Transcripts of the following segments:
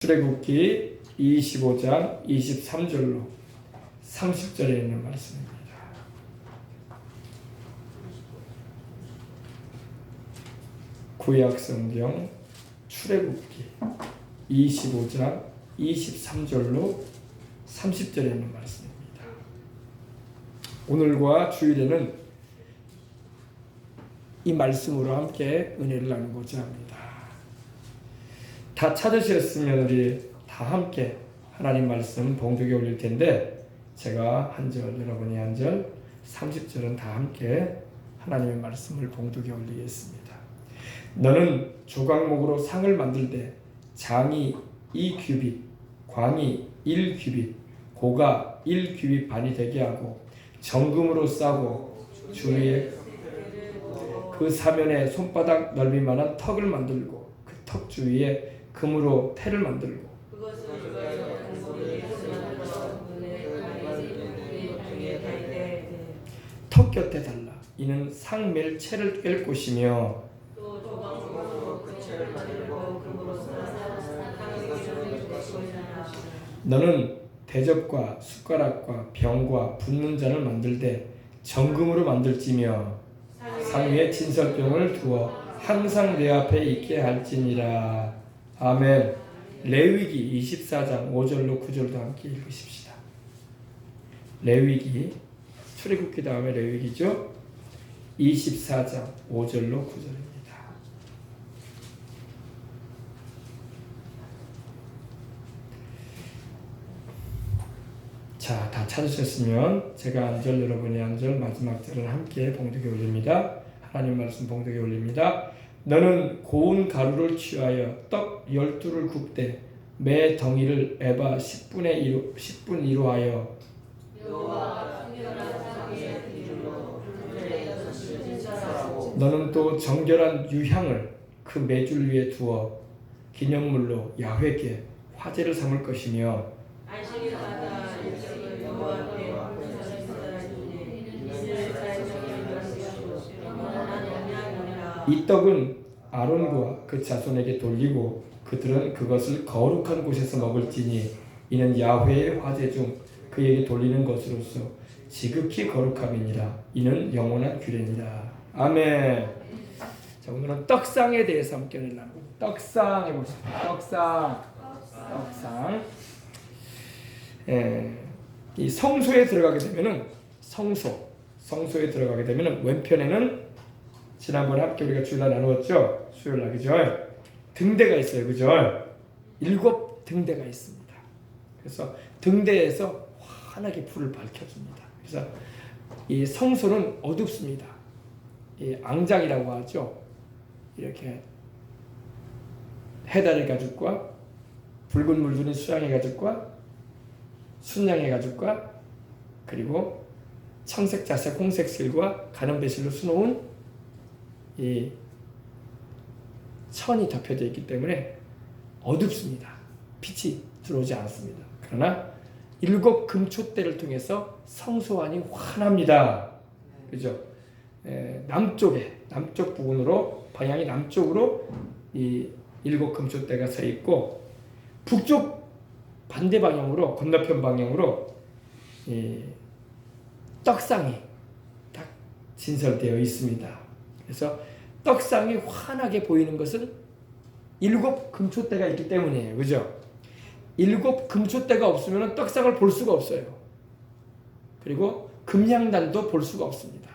출애굽기 25장 23절로 30절에 있는 말씀입니다. 구약성경 출애굽기 25장 23절로 30절에 있는 말씀입니다. 오늘과 주일에는 이 말씀으로 함께 은혜를 나누고자 합니다. 다 찾으셨으면 우리 다 함께 하나님 말씀 봉독에 올릴 텐데, 제가 한 절, 여러분이 한 절, 30절은 다 함께 하나님의 말씀을 봉독에 올리겠습니다. 너는 조각목으로 상을 만들되 장이 2규빗, 광이 1규빗, 고가 1규빗 반이 되게 하고 정금으로 싸고 주위에 그 사면에 손바닥 넓이만한 턱을 만들고 그 턱 주위에 금으로 태를 만들고 턱 곁에 달라. 이는 상멜 채를 꿰 곳이며 너는 대접과 숟가락과 병과 붓는 잔을 만들되 정금으로 만들지며 상 위에 진설병을 두어 항상 내 앞에 있게 할지니라. 아멘. 레위기 24장 5절로 9절도 함께 읽으십시다. 레위기, 출애굽기 다음에 레위기죠. 24장 5절로 9절입니다. 자, 다 찾으셨으면 제가 한 절, 여러분이 한 절, 마지막 절은 함께 봉독에 올립니다. 하나님 말씀 봉독에 올립니다. 너는 고운 가루를 취하여 떡 12를 굽되 매 덩이를 에바 10분 1로 하여 너는 또 정결한 유향을 그 메줄 위에 두어 기념물로 야훼께 화제를 삼을 것이며 이 떡은 아론과 그 자손에게 돌리고 그들은 그것을 거룩한 곳에서 먹을지니 이는 야훼의 화제 중 그에게 돌리는 것으로서 지극히 거룩함이니라. 이는 영원한 규례니라. 아멘. 자, 오늘은 떡상에 대해서 함께 나누고 떡상 해보겠습니다. 떡상. 이 성소에 들어가게 되면은 성소에 들어가게 되면은 왼편에는 지난번에 함께 우리가 주일날 나누었죠. 수요일날 그죠? 등대가 있어요, 그죠? 7 등대가 있습니다. 그래서 등대에서 환하게 불을 밝혀줍니다. 그래서 이 성소는 어둡습니다. 이 앙장이라고 하죠. 이렇게 해달의 가죽과 붉은 물들인 수양의 가죽과 순양의 가죽과 그리고 청색, 자색, 홍색 실과 가는 배실로 수놓은 이 천이 덮여져 있기 때문에 어둡습니다. 빛이 들어오지 않습니다. 그러나 7 금촛대를 통해서 성소 안이 환합니다. 그죠? 남쪽 부분으로, 방향이 남쪽으로 이 7 금촛대가 서 있고, 북쪽 반대 방향으로, 건너편 방향으로 이 떡상이 딱 진설되어 있습니다. 그래서 떡상이 환하게 보이는 것은 7 금촛대가 있기 때문이에요. 그죠? 7 금촛대가 없으면 떡상을 볼 수가 없어요. 그리고 금향단도 볼 수가 없습니다.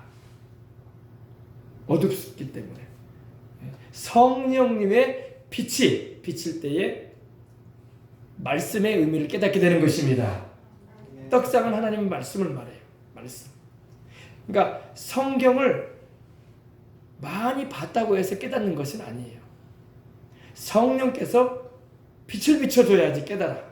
어둡기 때문에. 성령님의 빛이 비칠 때에 말씀의 의미를 깨닫게 되는 것입니다. 떡상은 하나님의 말씀을 말해요. 말씀. 그러니까 성경을 많이 봤다고 해서 깨닫는 것은 아니에요. 성령께서 빛을 비춰줘야지 깨달아.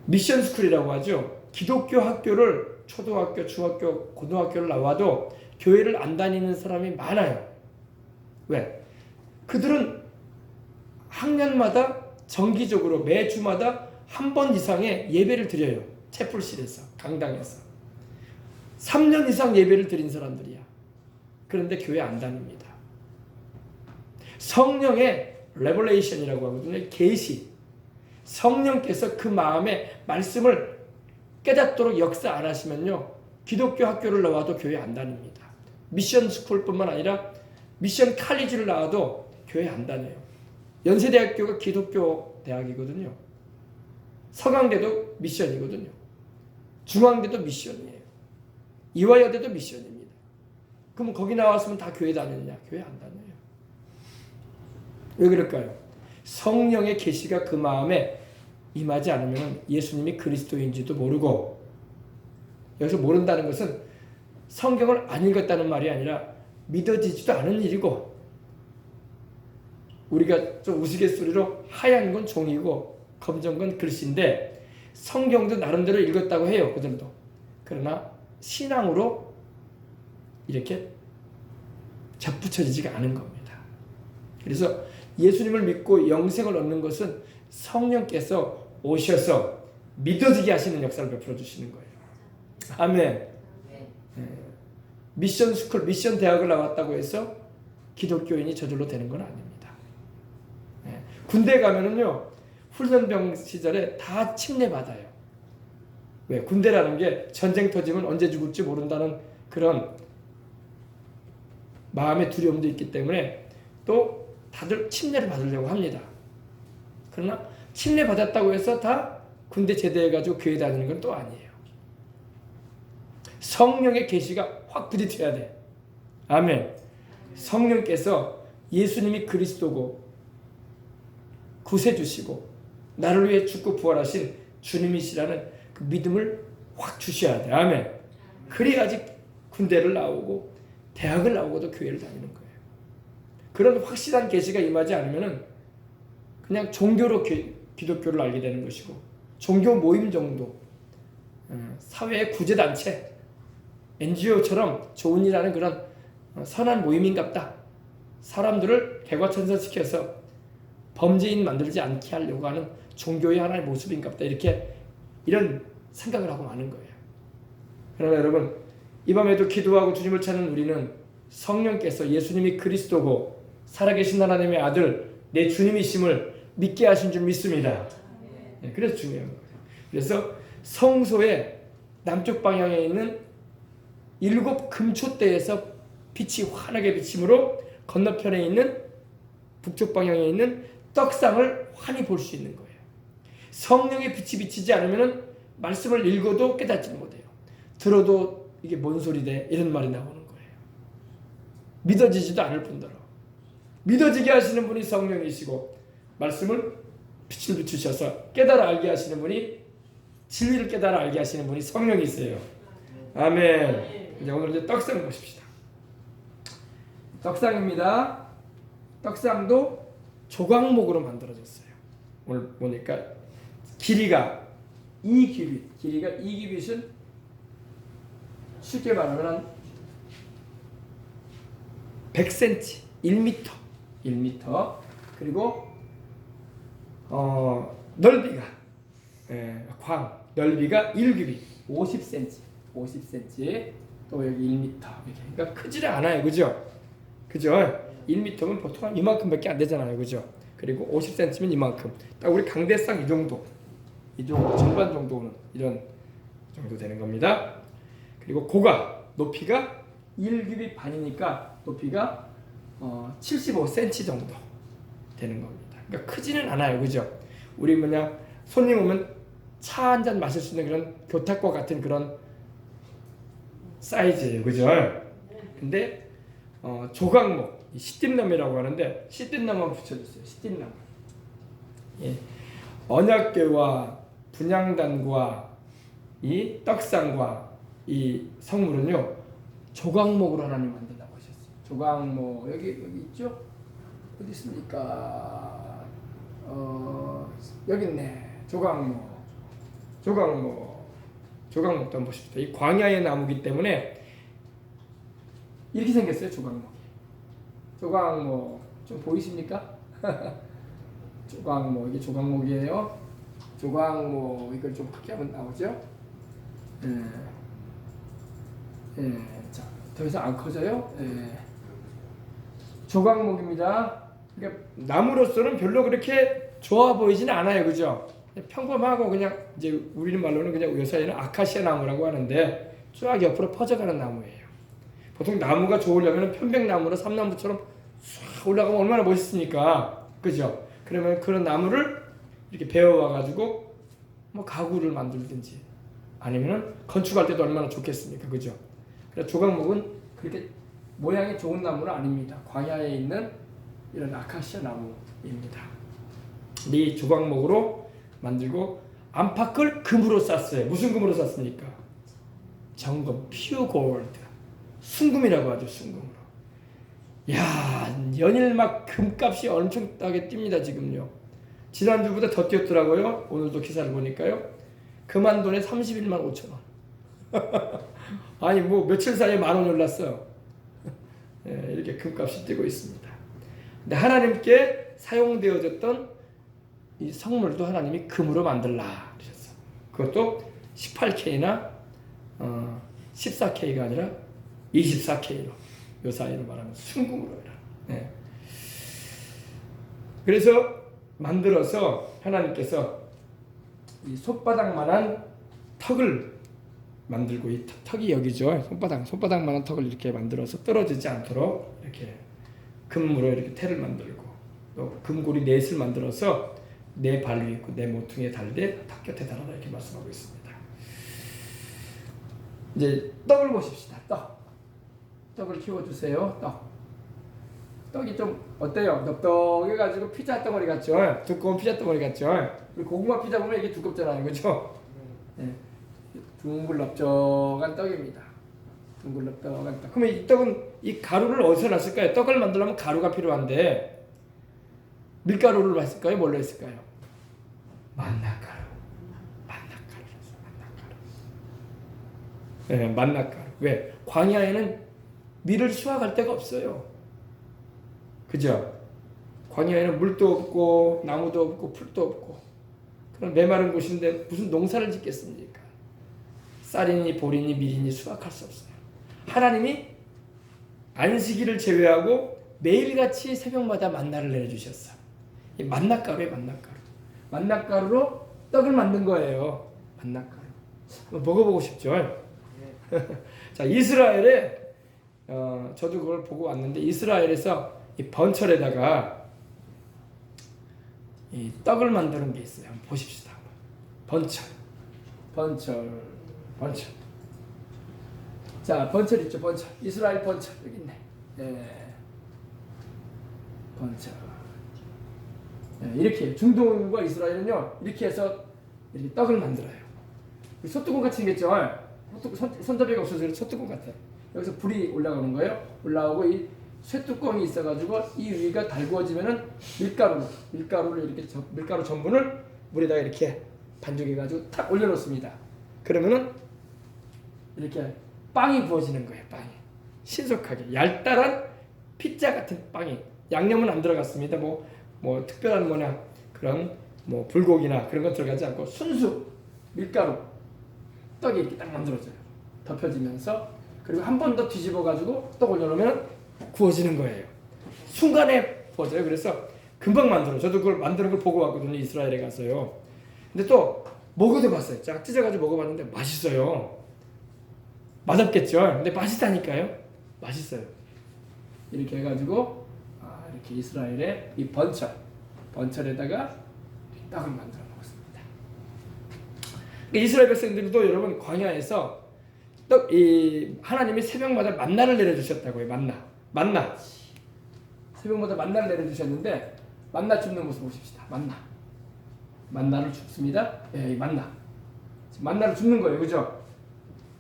미션 스쿨이라고 하죠. 기독교 학교를 초등학교, 중학교, 고등학교를 나와도 교회를 안 다니는 사람이 많아요. 왜? 그들은 학년마다 정기적으로 매주마다 한 번 이상의 예배를 드려요. 채플실에서, 강당에서. 3년 이상 예배를 드린 사람들이야. 그런데 교회 안 다닙니다. 성령의 레볼레이션이라고 하거든요. 계시. 성령께서 그 마음에 말씀을 깨닫도록 역사 안 하시면요, 기독교 학교를 나와도 교회 안 다닙니다. 미션 스쿨뿐만 아니라 미션 칼리지를 나와도 교회 안 다녀요. 연세대학교가 기독교 대학이거든요. 서강대도 미션이거든요. 중앙대도 미션이에요. 이화여대도 미션입니다. 그럼 거기 나왔으면 다 교회 다녔냐? 교회 안 다녀요. 왜 그럴까요? 성령의 계시가 그 마음에 임하지 않으면 예수님이 그리스도인지도 모르고, 여기서 모른다는 것은 성경을 안 읽었다는 말이 아니라 믿어지지도 않은 일이고, 우리가 좀 우스갯소리로 하얀 건 종이고 검정 건 글씨인데 성경도 나름대로 읽었다고 해요. 그들도. 그러나 신앙으로 이렇게 접붙여지지가 않은 겁니다. 그래서 예수님을 믿고 영생을 얻는 것은 성령께서 오셔서 믿어지게 하시는 역사를 베풀어 주시는 거예요. 아멘. 미션 스쿨, 미션 대학을 나왔다고 해서 기독교인이 저절로 되는 건 아닙니다. 군대 가면은요, 훈련병 시절에 다 침례받아요. 왜? 군대라는 게 전쟁 터지면 언제 죽을지 모른다는 그런 마음의 두려움도 있기 때문에 또 다들 침례를 받으려고 합니다. 그러나 침례 받았다고 해서 다 군대 제대해가지고 교회 다니는 건 또 아니에요. 성령의 계시가 확 부딪혀야 돼. 아멘. 성령께서 예수님이 그리스도고 구세주시고 나를 위해 죽고 부활하신 주님이시라는 그 믿음을 확 주셔야 돼. 아멘. 그래야지 군대를 나오고 대학을 나오고도 교회를 다니는 거예요. 그런 확실한 계시가 임하지 않으면 그냥 종교로 기독교를 알게 되는 것이고, 종교 모임 정도, 사회의 구제단체, NGO처럼 좋은 일하는 그런 선한 모임인갑다. 사람들을 개과천선시켜서 범죄인 만들지 않게 하려고 하는 종교의 하나의 모습인갑다. 이런 생각을 하고 마는 거예요. 그러나 여러분, 이 밤에도 기도하고 주님을 찾는 우리는 성령께서 예수님이 그리스도고 살아계신 하나님의 아들, 내 주님이심을 믿게 하신 줄 믿습니다. 그래서 중요한 거예요. 그래서 성소의 남쪽 방향에 있는 7 금초대에서 빛이 환하게 비침으로 건너편에 있는 북쪽 방향에 있는 떡상을 환히 볼 수 있는 거예요. 성령의 빛이 비치지 않으면 말씀을 읽어도 깨닫지 못해요. 들어도 이게 뭔 소리대 이런 말이 나오는 거예요. 믿어지지도 않을 뿐더러 믿어지게 하시는 분이 성령이시고 말씀을 빛을 비추셔서 깨달아 알게 하시는 분이, 진리를 깨달아 알게 하시는 분이 성령이세요. 아멘. 이제 오늘 이제 떡상 보십시다. 떡상입니다. 떡상도 조각목으로 만들어졌어요. 오늘 보니까 길이가 2규빗은 쉽게 말하면 100cm, 1m. 그리고 넓이가 넓이가 1규빗, 50cm. 또 여기 1m. 그러니까 크지를 않아요. 그죠? 1m면 보통 한 이만큼밖에 안 되잖아요. 그죠? 그리고 50cm면 이만큼. 딱 우리 강대상 이 정도 절반 정도는 이런 정도 되는 겁니다. 그리고 높이가 1규빗 반이니까 높이가 75cm 정도 되는 겁니다. 그러니까 크지는 않아요. 그죠? 우리 손님 오면 차 한 잔 마실 수 있는 그런 교탁과 같은 그런 사이즈예요. 그죠? 근데 조각목, 시띠나무라고 하는데 시띠나무만 붙여줬어요. 시띠나무. 예. 언약궤와 분향단과 이 떡상과 이 성물은요 조각목으로 하나님 만든다고 하셨어요. 조각목 여기 있죠? 어디 있습니까? 여기 있네. 조각목도 한번 보십시오. 이 광야의 나무기 때문에 이렇게 생겼어요. 조각목 좀 보이십니까? 이게 조각목이에요. 이걸 좀 크게 하면 나오죠? 자, 더 이상 안 커져요? 조각목입니다. 그러니까 나무로서는 별로 그렇게 좋아 보이지는 않아요, 그죠? 평범하고 그냥 이제 우리는 말로는 그냥 요사이는 아카시아 나무라고 하는데 쫙 옆으로 퍼져가는 나무예요. 보통 나무가 좋으려면 편백나무로 삼나무처럼 쫙 올라가면 얼마나 멋있습니까, 그죠? 그러면 그런 나무를 이렇게 베어와 가지고 뭐 가구를 만들든지 아니면은 건축할 때도 얼마나 좋겠습니까, 그죠? 그래서 조각목은 그렇게 모양이 좋은 나무는 아닙니다. 광야에 있는 이런 아카시아 나무입니다. 이 조각목으로 만들고 안팎을 금으로 쌌어요. 무슨 금으로 쌌습니까? 정금, 퓨어 골드, 순금이라고 하죠. 순금으로. 야, 연일 막 금값이 엄청나게 뜁니다 지금요. 지난주보다 더 뛰었더라고요. 오늘도 기사를 보니까요. 금한 돈에 31만 5천 원. 아니 뭐 며칠 사이에 10,000원 올랐어요. 예, 이렇게 금값이 뛰고 있습니다. 근데 하나님께 사용되어졌던 이 성물도 하나님이 금으로 만들라 그러셨어요. 그것도 18K나 14K가 아니라 24K로 요 사이로 말하면 순금으로 해라. 네. 그래서 만들어서 하나님께서 이 손바닥만한 턱을 만들고 이 턱이 여기죠. 손바닥만한 턱을 이렇게 만들어서 떨어지지 않도록 이렇게 금으로 이렇게 테를 만들고 또 금고리 넷을 만들어서 내 발 위에 있고 내 모퉁이에 달되 턱 곁에 달아라 이렇게 말씀하고 있습니다. 이제 떡을 보십시다. 떡을 키워주세요. 떡이 좀 어때요? 넉넉해가지고 피자 덩어리 같죠? 두꺼운 피자 덩어리 같죠? 그리고 고구마 피자 보면 이게 두껍잖아요, 그렇죠? 네. 둥글럽적한 떡입니다. 둥글럽적한 떡. 그러면 이 떡은 이 가루를 어디서 났을까요? 떡을 만들려면 가루가 필요한데 밀가루를 했을까요? 뭘로 했을까요? 만나가루. 네, 만나가루. 왜? 광야에는 밀을 수확할 데가 없어요. 그죠? 광야에는 물도 없고 나무도 없고 풀도 없고 그런 메마른 곳인데 무슨 농사를 짓겠습니까? 쌀이니 보리니 밀이니 수확할 수 없어요. 하나님이 안식일을 제외하고 매일같이 새벽마다 만나를 내려주셨어. 이 만나가루에 만나가루로 떡을 만든 거예요. 만나가루. 한번 먹어보고 싶죠? 자, 이스라엘에 저도 그걸 보고 왔는데 이스라엘에서 이 번철에다가 이 떡을 만드는 게 있어요. 한번 보십시다. 번철. 자, 번철 있죠, 번철. 이스라엘 번철 여기 있네. 예, 번철. 예, 이렇게 중동과 이스라엘은요 이렇게 해서 이렇게 떡을 만들어요. 소뚜껑 같이 생겼죠. 손잡이가 없어서 소뚜껑 같아요. 여기서 불이 올라가는 거예요. 올라오고 이 쇠뚜껑이 있어가지고 이 위가 달구어지면은 밀가루를 이렇게 밀가루 전분을 물에다가 이렇게 반죽해가지고 탁 올려놓습니다. 그러면은 이렇게 빵이 부어지는 거예요. 빵이 신속하게 얄짤한 피자 같은 빵이 양념은 안 들어갔습니다. 뭐 특별한 뭐냐 그런 뭐 불고기나 그런 것 들어가지 않고 순수 밀가루 떡이 이렇게 딱 만들어져요. 덮여지면서 그리고 한 번 더 뒤집어 가지고 떡 올려놓으면 구워지는 거예요. 순간에 구워져요. 그래서 금방 만들어. 저도 그걸 만드는 걸 보고 왔거든요. 이스라엘에 가서요. 근데 또 먹어도 봤어요. 쫙 찢어가지고 먹어봤는데 맛있어요. 맛없겠죠. 근데 맛있다니까요. 맛있어요. 이렇게 해가지고 이렇게 이스라엘의 이 번철에다가 떡을 만들어 먹었습니다. 이스라엘 백성들도 여러분 광야에서 하나님이 새벽마다 만나를 내려주셨다고요. 만나. 새벽마다 만나를 내려주셨는데 만나 줍는 모습 보십시다. 만나를 줍습니다. 예, 만나를 줍는 거예요, 그죠?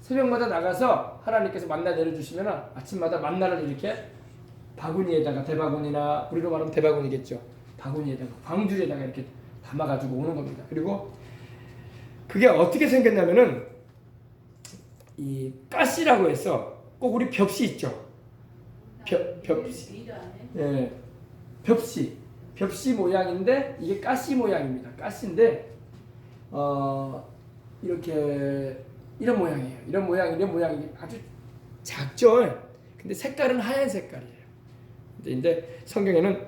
새벽마다 나가서 하나님께서 만나 내려주시면 아침마다 만나를 이렇게 바구니에다가 대바구니나 우리로 말하면 대바구니겠죠. 바구니에다가 광주에다가 이렇게 담아가지고 오는 겁니다. 그리고 그게 어떻게 생겼냐면은 이 가시라고 해서 꼭 우리 벽시 있죠. 벽시. 예, 벽시 모양인데 이게 가시 모양입니다. 가시인데 이렇게 이런 모양이에요. 이런 모양이 아주 작죠. 근데 색깔은 하얀 색깔이에요. 근데 성경에는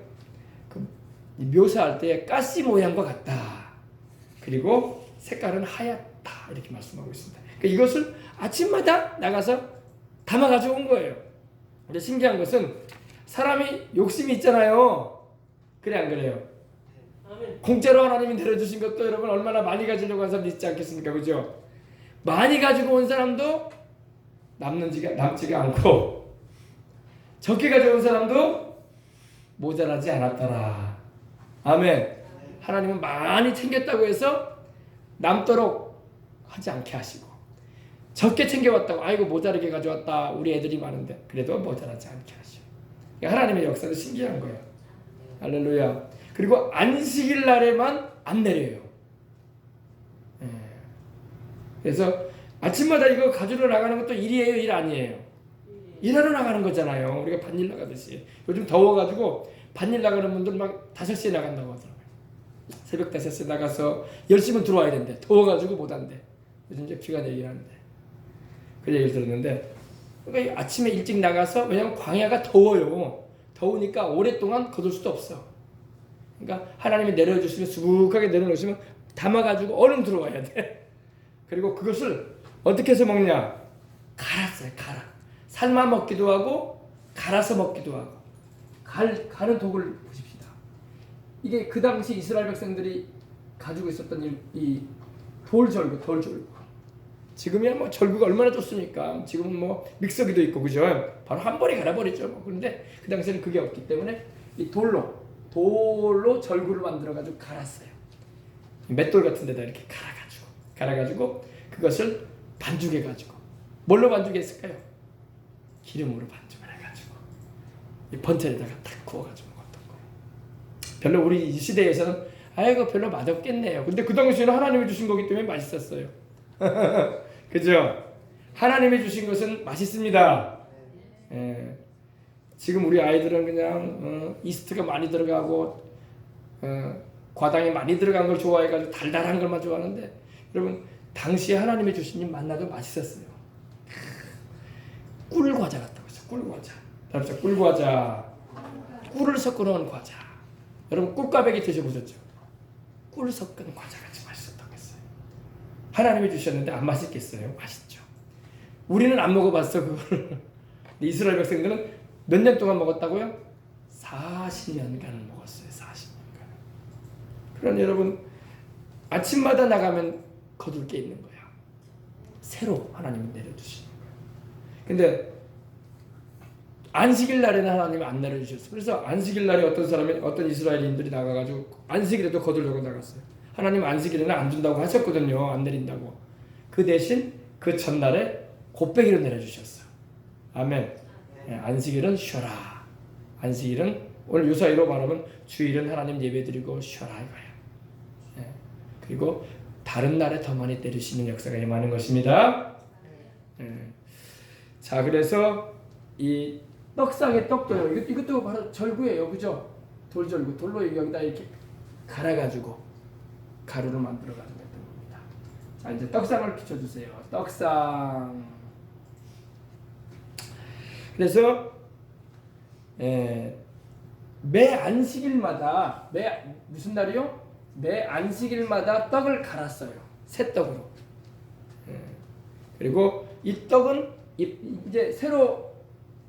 묘사할 때 가시 모양과 같다. 그리고 색깔은 하얗다. 이렇게 말씀하고 있습니다. 그러니까 이것을 아침마다 나가서 담아가지고 온 거예요. 근데 신기한 것은 사람이 욕심이 있잖아요. 그래 안 그래요? 공짜로 하나님이 내려주신 것도 여러분 얼마나 많이 가지려고 한 사람도 있지 않겠습니까? 그죠? 많이 가지고 온 사람도 남지가 않고 적게 가져온 사람도 모자라지 않았더라. 아멘. 하나님은 많이 챙겼다고 해서 남도록 하지 않게 하시고, 적게 챙겨왔다고 아이고 모자르게 가져왔다 우리 애들이 많은데 그래도 모자라지 않게 하시고. 하나님의 역사는 신기한 거예요. 할렐루야. 그리고 안식일 날에만 안 내려요. 그래서 아침마다 이거 가지러 나가는 것도 일이에요, 일 아니에요? 일하러 나가는 거잖아요. 우리가 반일 나가듯이. 요즘 더워가지고 반일 나가는 분들 막 5시에 나간다고 하더라고요. 새벽 5시에 나가서 10시면 들어와야 된대. 더워가지고 못한대. 요즘 이제 비가 내리긴 하는데. 그 얘기를 들었는데, 그러니까 아침에 일찍 나가서, 왜냐면 광야가 더워요. 더우니까 오랫동안 거둘 수도 없어. 그러니까 하나님이 내려주시면, 수북하게 내려놓으시면 담아가지고 얼른 들어와야 돼. 그리고 그것을 어떻게 해서 먹냐? 갈았어요. 갈아. 삶아 먹기도 하고 갈아서 먹기도 하고. 가는 도구를 보십시다. 이게 그 당시 이스라엘 백성들이 가지고 있었던 이 돌절구. 지금이야 뭐 절구가 얼마나 좋습니까? 지금은 뭐 믹서기도 있고, 그죠? 바로 한 번에 갈아버리죠. 그런데 그 당시에는 그게 없기 때문에 이 돌로 절구를 만들어가지고 갈았어요. 맷돌 같은 데다 이렇게 갈아가지고 그것을 반죽해가지고, 뭘로 반죽했을까요? 기름으로 반죽을 해가지고 이 번철에다가 탁 구워가지고 먹었던 거예요. 별로 우리 이 시대에서는 아이고 별로 맛없겠네요. 근데 그 당시에는 하나님이 주신 거기 때문에 맛있었어요. 그죠? 하나님이 주신 것은 맛있습니다. 지금 우리 아이들은 그냥 이스트가 많이 들어가고 과당이 많이 들어간 걸 좋아해가지고 달달한 걸만 좋아하는데, 여러분 당시에 하나님이 주신 이 만나도 맛있었어요. 꿀과자 같다고 했어요. 꿀과자. 다음에 꿀과자. 꿀을 섞어 놓은 과자. 여러분 꿀꽈배기 드셔보셨죠? 꿀 섞은 과자같이 맛있었다고 했어요. 하나님이 주셨는데 안 맛있겠어요? 맛있죠. 우리는 안 먹어봤어 그걸. 이스라엘 백성들은 몇 년 동안 먹었다고요? 40년간 먹었어요. 40년간. 그러니 여러분 아침마다 나가면 거둘 게 있는 거야. 새로 하나님이 내려주시는 거야. 근데 안식일 날에는 하나님이 안 내려주셨어요. 그래서 안식일 날에 어떤 이스라엘인들이 나가가지고 안식일에도 거두려고 나갔어요. 하나님 안식일에는 안 준다고 하셨거든요. 안 내린다고. 그 대신 그 전날에 곱배기로 내려주셨어요. 아멘. 안식일은 쉬어라. 안식일은 오늘 유사히로 말하면 주일은 하나님 예배드리고 쉬어라 이거예요. 그리고 다른 날에 더 많이 내리시는 역사가 임하는 것입니다. 자, 그래서 이 떡상의 떡도요. 이것도 바로 절구예요, 그죠? 돌절구. 돌로 여기다 이렇게 갈아가지고 가루를 만들어가지고 했던 겁니다. 자, 이제 떡상을 비춰주세요. 떡상. 그래서 매 안식일마다 무슨 날이요? 매 안식일마다 떡을 갈았어요. 새 떡으로. 그리고 이 떡은 이제 새로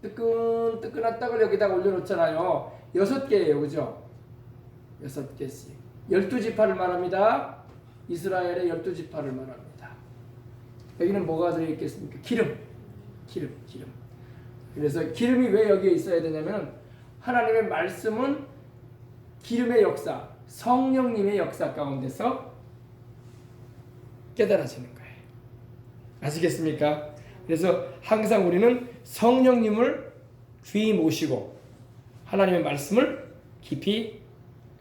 뜨끈뜨끈한 떡을 여기다가 올려놓잖아요. 6개예요, 그죠? 6개씩. 12지파를 말합니다. 이스라엘의 12지파를 말합니다. 여기는 뭐가 들어있겠습니까? 기름. 그래서 기름이 왜 여기에 있어야 되냐면 하나님의 말씀은 기름의 역사, 성령님의 역사 가운데서 깨달아지는 거예요. 아시겠습니까? 그래서 항상 우리는 성령님을 귀히 모시고 하나님의 말씀을 깊이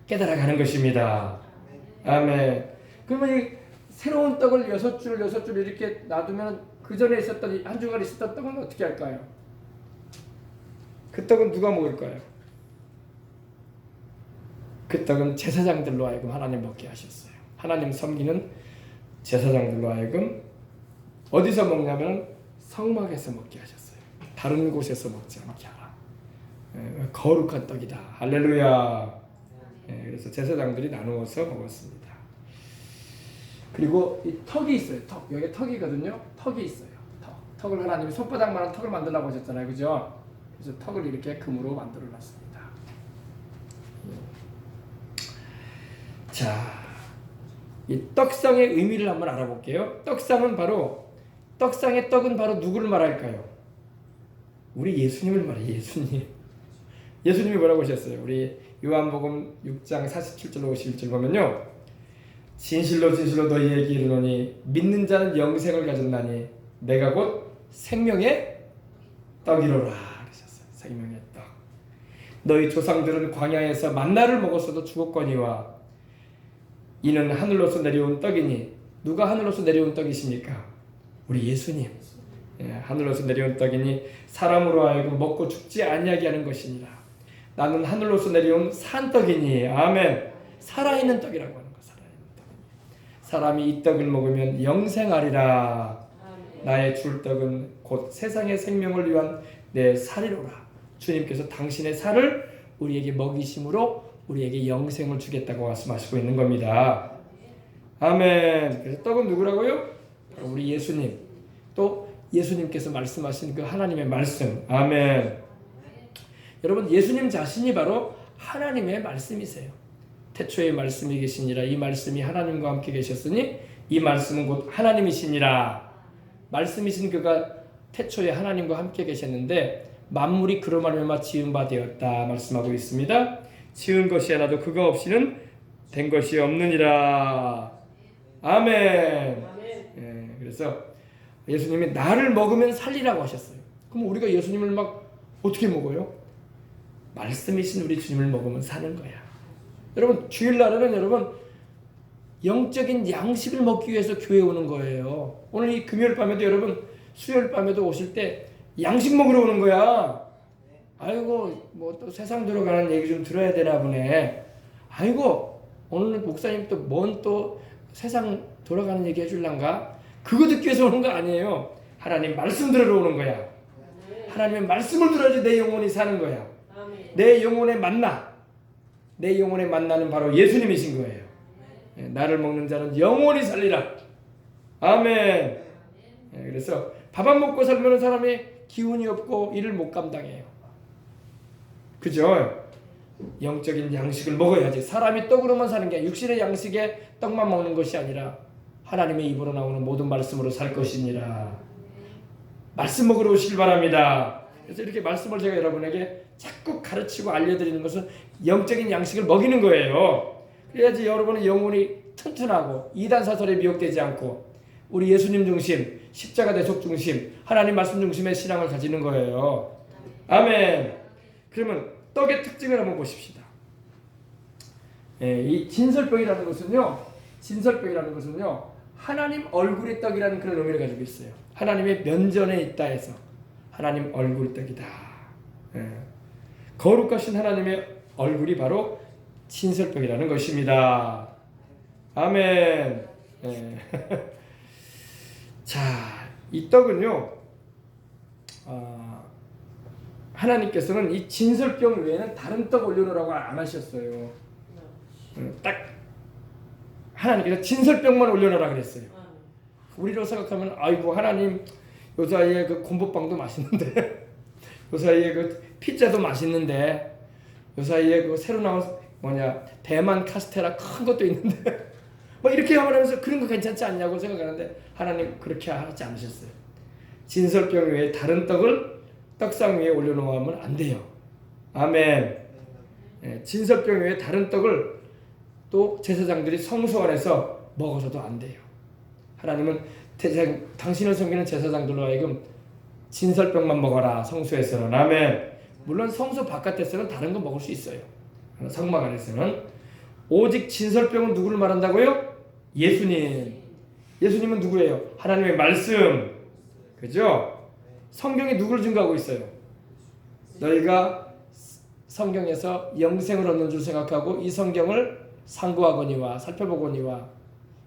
깨달아가는 것입니다. 아멘. 그러면 이 새로운 떡을 6줄 이렇게 놔두면 그 전에 있었던 한 주간 있었던 떡은 어떻게 할까요? 그 떡은 누가 먹을까요? 그 떡은 제사장들로 하여금 하나님 먹게 하셨어요. 하나님 섬기는 제사장들로 하여금 어디서 먹냐면 성막에서 먹게 하셨어요. 다른 곳에서 먹지 않게 하라. 거룩한 떡이다. 할렐루야. 그래서 제사장들이 나누어서 먹었습니다. 그리고 이 턱이 있어요. 턱. 여기 턱이거든요. 턱이 있어요. 턱을 하나님이 손바닥만한 턱을 만들라고 하셨잖아요. 그죠? 그래서 턱을 이렇게 금으로 만들어 놨습니다. 자, 이 떡상의 의미를 한번 알아볼게요. 떡상의 떡은 바로 누구를 말할까요? 우리 예수님을 말해요. 예수님이 뭐라고 하셨어요? 우리 요한복음 6장 47절 51절 보면요. 진실로 진실로 너희에게 이르노니 믿는 자는 영생을 가졌나니 내가 곧 생명의 떡이로라 그러셨어요. 생명의 떡. 너희 조상들은 광야에서 만나를 먹었어도 죽었거니와 이는 하늘로서 내려온 떡이니 누가 하늘로서 내려온 떡이십니까? 우리 예수님. 하늘로서 내려온 떡이니 사람으로 하여금 먹고 죽지 아니하게 하는 것이니라. 나는 하늘로서 내려온 산떡이니 아멘. 살아있는 떡이라고 하는 거. 살아있는 떡. 사람이 이 떡을 먹으면 영생하리라. 나의 줄 떡은 곧 세상의 생명을 위한 내 살이로라. 주님께서 당신의 살을 우리에게 먹이심으로 우리에게 영생을 주겠다고 말씀하시고 있는 겁니다. 아멘. 그래서 떡은 누구라고요? 우리 예수님. 또 예수님께서 말씀하신 그 하나님의 말씀. 아멘. 여러분, 예수님 자신이 바로 하나님의 말씀이세요. 태초에 말씀이 계시니라. 이 말씀이 하나님과 함께 계셨으니 이 말씀은 곧 하나님이시니라. 말씀이신 그가 태초에 하나님과 함께 계셨는데 만물이 그로 말미암아 지은 바 되었다 말씀하고 있습니다. 지은 것이 하나도 그가 없이는 된 것이 없느니라. 아멘. 그래서 예수님이 나를 먹으면 살리라고 하셨어요. 그럼 우리가 예수님을 막 어떻게 먹어요? 말씀이신 우리 주님을 먹으면 사는 거야. 여러분, 주일날에는 여러분 영적인 양식을 먹기 위해서 교회에 오는 거예요. 오늘 이 금요일 밤에도 여러분 수요일 밤에도 오실 때 양식 먹으러 오는 거야. 아이고 뭐 또 세상 들어가는 얘기 좀 들어야 되나 보네. 아이고 오늘 목사님 또 뭔 또 세상 돌아가는 얘기 해줄란가? 그거 듣기 위해서 오는 거 아니에요. 하나님 말씀 들으러 오는 거야. 하나님의 말씀을 들어야지 내 영혼이 사는 거야. 내 영혼의 만나. 내 영혼의 만나는 바로 예수님이신 거예요. 나를 먹는 자는 영원히 살리라. 아멘. 그래서 밥 안 먹고 살면 사람이 기운이 없고 일을 못 감당해요. 그죠? 영적인 양식을 먹어야지. 사람이 떡으로만 사는 게 육신의 양식에 떡만 먹는 것이 아니라 하나님의 입으로 나오는 모든 말씀으로 살 것이니라. 말씀 먹으러 오시길 바랍니다. 그래서 이렇게 말씀을 제가 여러분에게 자꾸 가르치고 알려드리는 것은 영적인 양식을 먹이는 거예요. 그래야지 여러분의 영혼이 튼튼하고 이단사설에 미혹되지 않고 우리 예수님 중심, 십자가 대속 중심, 하나님 말씀 중심의 신앙을 가지는 거예요. 아멘. 그러면 떡의 특징을 한번 보십시다. 이 진설병이라는 것은요 하나님 얼굴의 떡이라는 그런 의미를 가지고 있어요. 하나님의 면전에 있다 해서 하나님 얼굴 떡이다. 거룩하신 하나님의 얼굴이 바로 진설병이라는 것입니다. 아멘. 자, 이 떡은요 하나님께서는 이 진설병 외에는 다른 떡 올려놓으라고 안 하셨어요. 딱 하나님께서 진설병만 올려놓으라 그랬어요. 우리로 생각하면 아이고 하나님 요 사이에 그 곰보빵도 맛있는데 요 사이에 그 피자도 맛있는데 요 사이에 그 새로 나온 대만 카스테라 큰 것도 있는데 뭐 이렇게 하면서 그런 거 괜찮지 않냐고 생각하는데 하나님 그렇게 하지 않으셨어요. 진설병 외에 다른 떡을 떡상 위에 올려놓으면 안 돼요. 아멘. 진설병 외에 다른 떡을 또 제사장들이 성소 안에서 먹어서도 안 돼요. 하나님은 당신을 섬기는 제사장들로 하여금 진설병만 먹어라. 성소에서는. 아멘. 물론 성소 바깥에서는 다른 거 먹을 수 있어요. 성막 안에서는. 오직 진설병은 누구를 말한다고요? 예수님. 예수님은 누구예요? 하나님의 말씀. 그죠? 성경이 누구를 증거하고 있어요? 너희가 성경에서 영생을 얻는 줄 생각하고 이 성경을 상고하거니와 살펴보거니와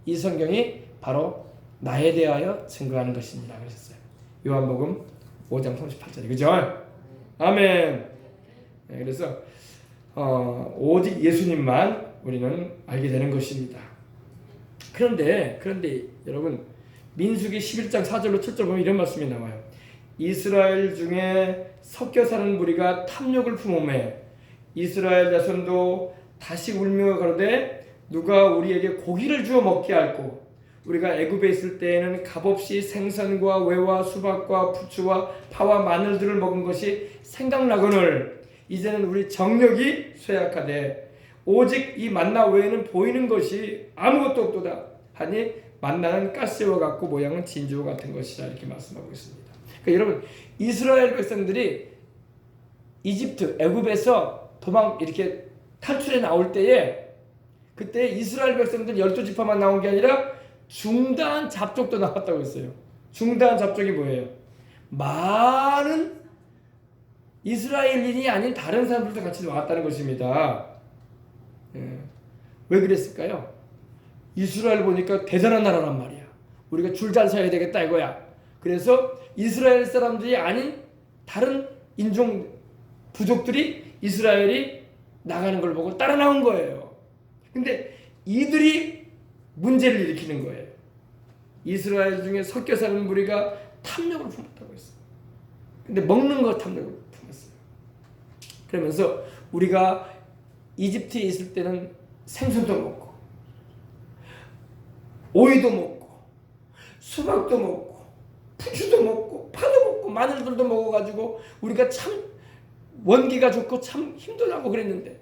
이 성경이 바로 나에 대하여 증거하는 것입니다. 그러셨어요. 요한복음 5장 38절. 그죠? 아멘. 그래서 오직 예수님만 우리는 알게 되는 것입니다. 그런데 여러분 민수기 11장 4절로 7절 보면 이런 말씀이 나와요. 이스라엘 중에 섞여 사는 무리가 탐욕을 품음에 이스라엘 자손도 다시 울며 가로되 누가 우리에게 고기를 주어 먹게 할꼬 우리가 애굽에 있을 때에는 값없이 생선과 외와 수박과 부추와 파와 마늘들을 먹은 것이 생각나거늘 이제는 우리 정력이 쇠약하되 오직 이 만나 외에는 보이는 것이 아무것도 없도다 하니 만나는 가시와 같고 모양은 진주와 같은 것이라 이렇게 말씀하고 있습니다. 그러니까 여러분 이스라엘 백성들이 이집트 애굽에서 도망 이렇게 탈출해 나올 때에 그때 이스라엘 백성들 12지파만 나온 게 아니라 중다한 잡족도 나왔다고 했어요. 중다한 잡족이 뭐예요? 많은 이스라엘인이 아닌 다른 사람들도 같이 나왔다는 것입니다. 왜 그랬을까요? 이스라엘 보니까 대단한 나라란 말이야. 우리가 줄 잘 서야 되겠다 이거야. 그래서 이스라엘 사람들이 아닌 다른 인종 부족들이 이스라엘이 나가는 걸 보고 따라 나온 거예요. 근데 이들이 문제를 일으키는 거예요. 이스라엘 중에 섞여 사는 무리가 탐욕을 품었다고 했어요. 근데 먹는 거 탐욕을 품었어요. 그러면서 우리가 이집트에 있을 때는 생선도 먹고 오이도 먹고 수박도 먹고 부추도 먹고 파도 먹고 마늘들도 먹어가지고 우리가 참 원기가 좋고 참 힘도 나고 그랬는데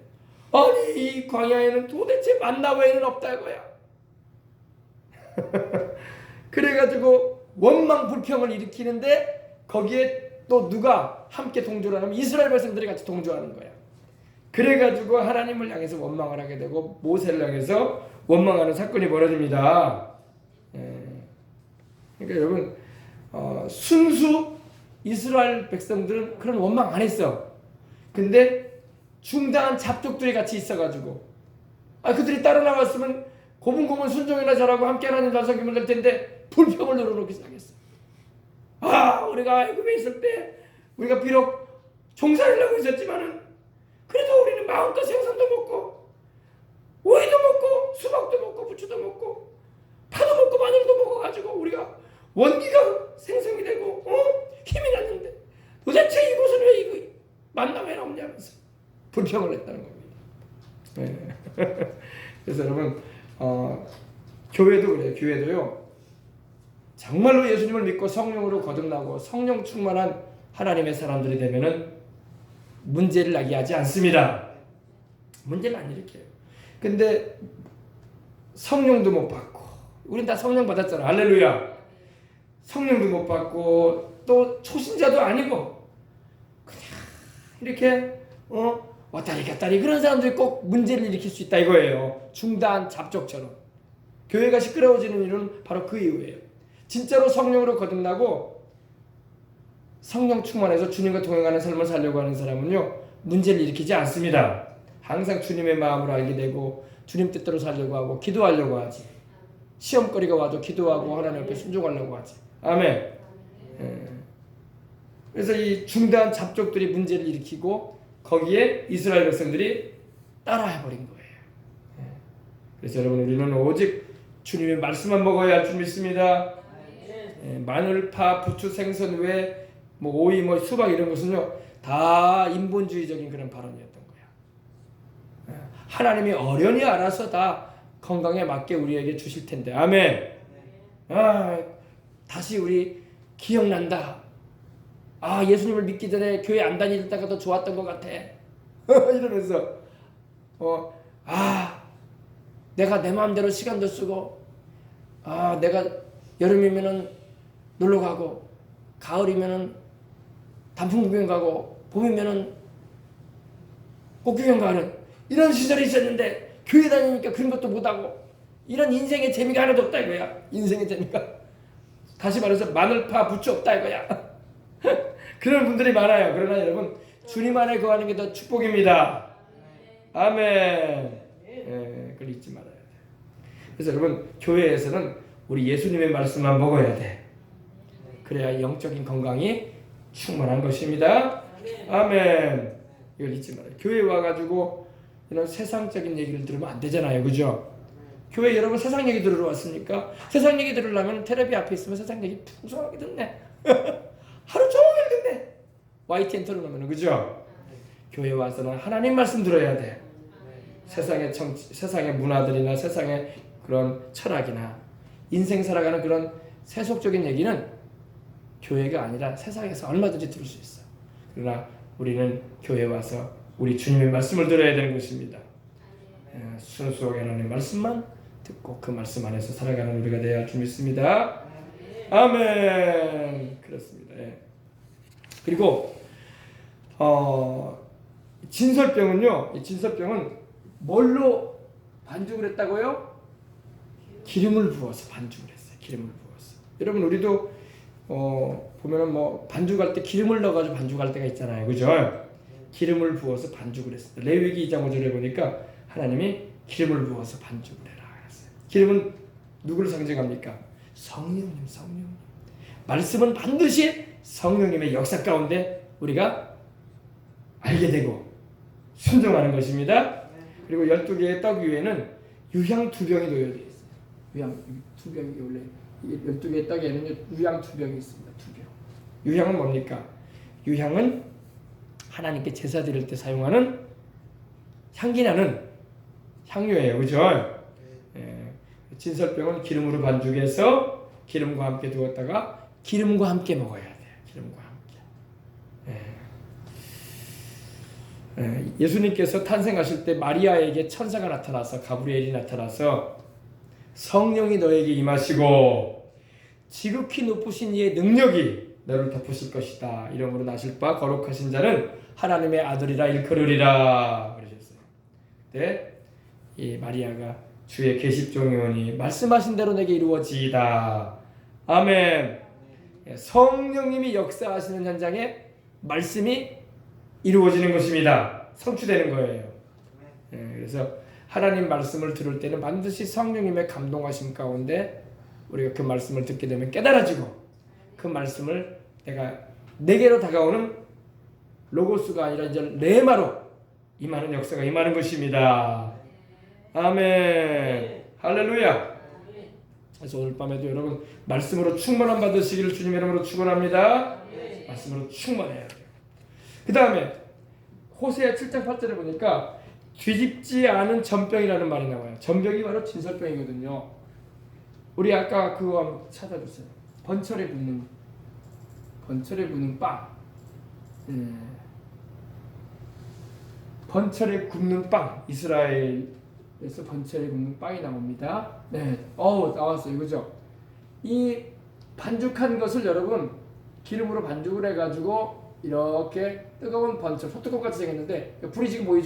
아니 이 광야에는 도대체 만나 외에는 없다 이거야. 그래가지고 원망 불평을 일으키는데 거기에 또 누가 함께 동조를 하면 이스라엘 백성들이 같이 동조하는 거야. 그래가지고 하나님을 향해서 원망을 하게 되고 모세를 향해서 원망하는 사건이 벌어집니다. 그러니까 여러분 순수 이스라엘 백성들은 그런 원망 안 했어. 근데 중다한 잡족들이 같이 있어가지고 그들이 따라 나왔으면 고분고분 순종이나 잘하고 함께 하나님 잘 섬기면 될 텐데 불평을 늘어놓기 시작했어. 우리가 애굽에 있을 때 우리가 비록 종살이를 하고 있었지만은 그래도 우리는 마음껏 생선도 먹고 오이도 먹고 수박도 먹고 부추도 먹고 파도 먹고 마늘도 먹어가지고 우리가 원기가 생성이 되고 힘이 났는데 도대체 이곳은 왜 이거 만나 왜 없냐면서 불평을 했다는 겁니다. 그래서 여러분 교회도 그래요. 교회도요 정말로 예수님을 믿고 성령으로 거듭나고 성령 충만한 하나님의 사람들이 되면은 문제를 야기하지 않습니다. 문제를 안 일으켜요. 근데 성령도 못 받고 우린 다 성령 받았잖아. 할렐루야. 성령도 못 받고 또 초신자도 아니고 그냥 이렇게 왔다리 갔다리 그런 사람들이 꼭 문제를 일으킬 수 있다 이거예요. 중다한 잡족처럼. 교회가 시끄러워지는 이유는 바로 그 이유예요. 진짜로 성령으로 거듭나고 성령 충만해서 주님과 동행하는 삶을 살려고 하는 사람은요 문제를 일으키지 않습니다. 항상 주님의 마음을 알게 되고 주님 뜻대로 살려고 하고 기도하려고 하지. 시험거리가 와도 기도하고 하나님 앞에 순종하려고 하지. 아멘. 그래서 이 중대한 잡족들이 문제를 일으키고 거기에 이스라엘 백성들이 따라해버린 거예요. 그래서 여러분 우리는 오직 주님의 말씀만 먹어야 할 줄 믿습니다. 마늘, 파, 부추, 생선 외 오이, 수박 이런 것은요 다 인본주의적인 그런 발언이었던 거야. 하나님이 어련히 알아서 다 건강에 맞게 우리에게 주실 텐데. 아멘. 다시 우리 기억난다. 예수님을 믿기 전에 교회 안 다니다가 더 좋았던 것 같아. 이러면서 내가 내 마음대로 시간도 쓰고 내가 여름이면은 놀러 가고 가을이면은 단풍 구경 가고 봄이면은 꽃 구경 가는 이런 시절이 있었는데 교회 다니니까 그런 것도 못하고 이런 인생의 재미가 하나도 없다 이거야. 인생의 재미가 다시 말해서 마늘파 부추 없다 이거야. 그런 분들이 많아요. 그러나 여러분 주님 안에 거하는 게 더 축복입니다. 아멘. 그걸 잊지 말아야 돼. 그래서 여러분 교회에서는 우리 예수님의 말씀만 먹어야 돼. 그래야 영적인 건강이 충만한 것입니다. 아멘. 이걸 잊지 말아요. 교회 와가지고 이런 세상적인 얘기를 들으면 안 되잖아요. 그죠? 교회 여러분 세상 얘기 들으러 왔습니까? 세상 얘기 들으려면 텔레비 앞에 있으면 세상 얘기 풍성하게 듣네. 하루 종일 듣네. YTN 틀어놓으면. 그죠? 교회 와서는 하나님 말씀 들어야 돼. 세상의 문화들이나 세상의 그런 철학이나 인생 살아가는 그런 세속적인 얘기는 교회가 아니라 세상에서 얼마든지 들을 수 있어. 그러나 우리는 교회 와서 우리 주님의 말씀을 들어야 되는 것입니다. 순수하게 하나님의 말씀만 듣고 그 말씀 안에서 살아가는 우리가 되어야 할 줄 믿습니다. 아멘. 그렇습니다. 그리고 진설병은요. 이 진설병은 뭘로 반죽을 했다고요? 기름을 부어서 반죽을 했어요. 기름을 부어서. 여러분 우리도 보면은 뭐 반죽할 때 기름을 넣어가지고 반죽할 때가 있잖아요. 그죠? 기름을 부어서 반죽을 했어요. 레위기 2장 5절에 보니까 하나님이 기름을 부어서 반죽을 해라 그랬어요. 기름은 누구를 상징합니까? 성령님. 말씀은 반드시 성령님의 역사 가운데 우리가 알게 되고 순종하는 것입니다. 그리고 12개의 떡 위에는 유향 2병이 놓여져 있어요. 유향 2병이 원래 12개의 떡에는 유향 2병이 있습니다. 2병. 유향은 뭡니까? 유향은 하나님께 제사 드릴 때 사용하는 향기나는 향료예요. 그죠? 진설병은 기름으로 반죽해서 기름과 함께 두었다가 기름과 함께 먹어야 돼요. 기름과 함께. 예수님께서 탄생하실 때 마리아에게 천사가 나타나서 가브리엘이 나타나서 성령이 너에게 임하시고 지극히 높으신 이의 능력이 너를 덮으실 것이다. 이러므로 나실 바 거룩하신 자는 하나님의 아들이라 일컬으리라 그러셨어요. 네, 이 마리아가 주의 계십종이오니 말씀하신 대로 내게 이루어지이다. 아멘. 성령님이 역사하시는 현장에 말씀이 이루어지는 것입니다. 성취되는 거예요. 그래서 하나님 말씀을 들을 때는 반드시 성령님의 감동하심 가운데 우리가 그 말씀을 듣게 되면 깨달아지고 그 말씀을 내게로 다가오는 로고스가 아니라 이제 레마로 임하는 역사가 임하는 것입니다. 아멘. 할렐루야. 그래서 오늘 밤에도 여러분 말씀으로 충만함 받으시기를 주님의 이름으로 축원합니다. 말씀으로 충만해야 돼요. 그 다음에 호세아 7장 8절에 보니까 뒤집지 않은 전병이라는 말이 나와요. 전병이 바로 진설병이거든요. 우리 아까 그거 한번 찾아주세요. 번철에 굽는 빵. 번철에 굽는 빵. 이스라엘에서 번철에 굽는 빵이 나옵니다. 네, 나왔어요. 그죠? 이 반죽한 것을 여러분 기름으로 반죽을 해가지고 이렇게 뜨거운 번철, 소뚜껑 같이 생겼는데 불이 지금 보이죠?